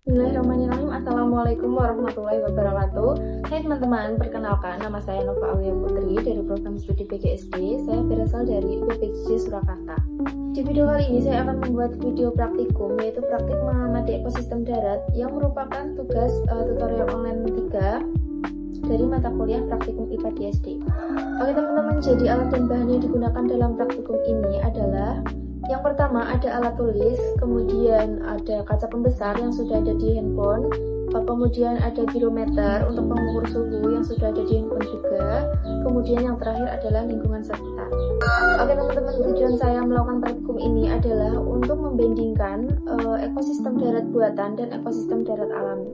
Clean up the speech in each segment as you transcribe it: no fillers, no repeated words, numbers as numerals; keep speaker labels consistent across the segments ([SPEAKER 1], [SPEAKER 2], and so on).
[SPEAKER 1] Bismillahirrahmanirrahim. Assalamualaikum warahmatullahi wabarakatuh. Hai teman-teman, perkenalkan nama saya Nova Aulia Putri dari program studi PGSD. Saya berasal dari UPPJ Surakarta. Di video kali ini saya akan membuat video praktikum, yaitu praktik mengamati ekosistem darat yang merupakan tugas tutorial online 3 dari mata kuliah praktikum IPA di SD. Oke teman-teman, jadi alat dan bahan yang digunakan dalam praktikum ini adalah yang pertama ada alat tulis, kemudian ada kaca pembesar yang sudah ada di handphone, kemudian ada barometer untuk mengukur suhu yang sudah ada di handphone juga, kemudian yang terakhir adalah lingkungan sekitar. Oke teman-teman, tujuan saya melakukan praktikum ini adalah untuk membandingkan ekosistem darat buatan dan ekosistem darat alami.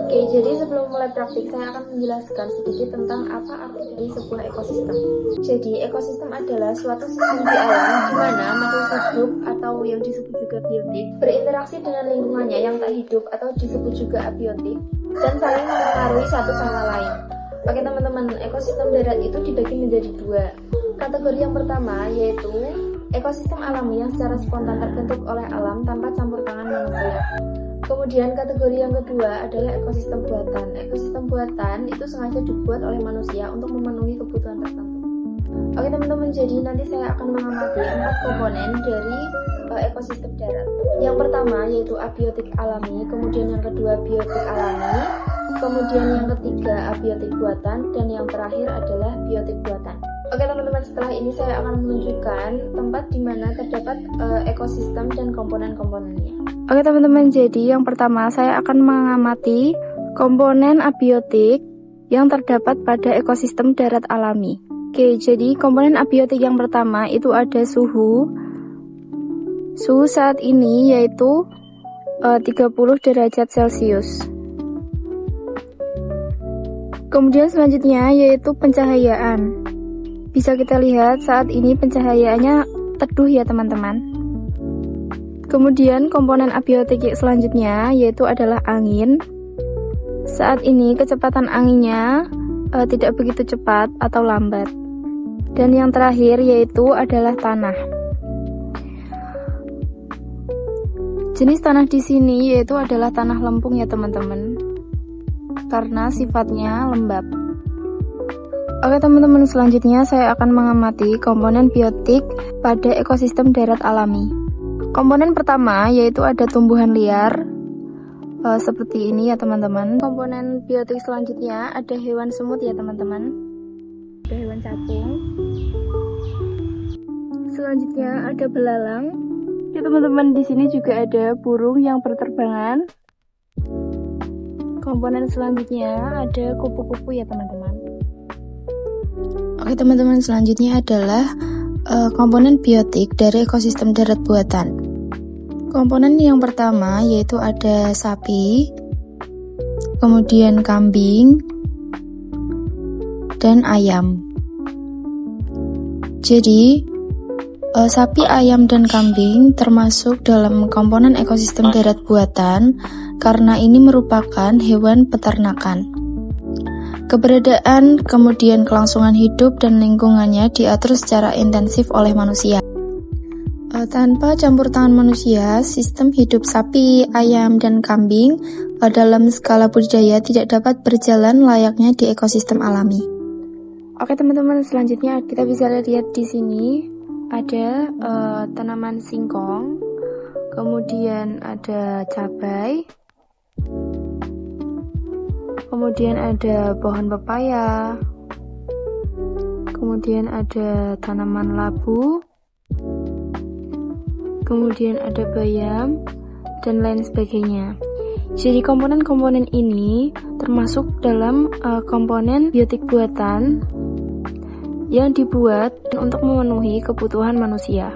[SPEAKER 1] Oke, jadi sebelum mulai praktik saya akan menjelaskan sedikit tentang apa arti dari sebuah ekosistem. Jadi ekosistem adalah suatu sistem di alam di mana makhluk hidup atau yang disebut juga biotik berinteraksi dengan lingkungannya yang tak hidup atau disebut juga abiotik dan saling mempengaruhi satu sama lain. Oke teman-teman, ekosistem darat itu dibagi menjadi dua. Kategori yang pertama yaitu ekosistem alami yang secara spontan terbentuk oleh alam tanpa campur tangan manusia. Kemudian kategori yang kedua adalah ekosistem buatan. Ekosistem buatan itu sengaja dibuat oleh manusia untuk memenuhi kebutuhan tertentu. Oke teman-teman, jadi nanti saya akan mengamati 4 komponen dari ekosistem darat. Yang pertama yaitu abiotik alami, kemudian yang kedua biotik alami, kemudian yang ketiga abiotik buatan, dan yang terakhir adalah biotik buatan. Oke teman-teman, setelah ini saya akan menunjukkan tempat di mana terdapat ekosistem dan komponen-komponennya. Oke teman-teman, jadi yang pertama saya akan mengamati komponen abiotik yang terdapat pada ekosistem darat alami. Oke, jadi komponen abiotik yang pertama itu ada suhu. Suhu saat ini yaitu 30 derajat Celcius. Kemudian selanjutnya yaitu pencahayaan. Bisa kita lihat saat ini pencahayaannya teduh ya teman-teman. Kemudian komponen abiotik selanjutnya yaitu adalah angin. Saat ini kecepatan anginnya tidak begitu cepat atau lambat. Dan yang terakhir yaitu adalah tanah. Jenis tanah di sini yaitu adalah tanah lempung ya teman-teman, karena sifatnya lembab. Oke teman-teman, selanjutnya saya akan mengamati komponen biotik pada ekosistem darat alami. Komponen pertama yaitu ada tumbuhan liar, seperti ini ya teman-teman. Komponen biotik selanjutnya ada hewan semut ya teman-teman, ada hewan capung. Selanjutnya ada belalang. Ya teman-teman, di sini juga ada burung yang berterbangan. Komponen selanjutnya ada kupu-kupu ya teman-teman. Oke teman-teman, selanjutnya adalah komponen biotik dari ekosistem darat buatan. Komponen yang pertama yaitu ada sapi, kemudian kambing, dan ayam. Jadi sapi, ayam, dan kambing termasuk dalam komponen ekosistem darat buatan karena ini merupakan hewan peternakan. Keberadaan, kemudian kelangsungan hidup dan lingkungannya diatur secara intensif oleh manusia. Tanpa campur tangan manusia, sistem hidup sapi, ayam, dan kambing dalam skala budidaya tidak dapat berjalan layaknya di ekosistem alami. Oke teman-teman, selanjutnya kita bisa lihat di sini ada tanaman singkong, kemudian ada cabai, kemudian ada pohon pepaya, kemudian ada tanaman labu, kemudian ada bayam, dan lain sebagainya. Jadi komponen-komponen ini termasuk dalam komponen biotik buatan yang dibuat untuk memenuhi kebutuhan manusia.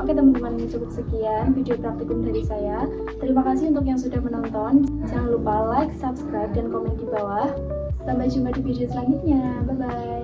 [SPEAKER 1] Oke teman-teman, cukup sekian video praktikum dari saya. Terima kasih untuk yang sudah menonton. Jangan lupa like, subscribe, dan komen di bawah. Sampai jumpa di video selanjutnya. Bye-bye.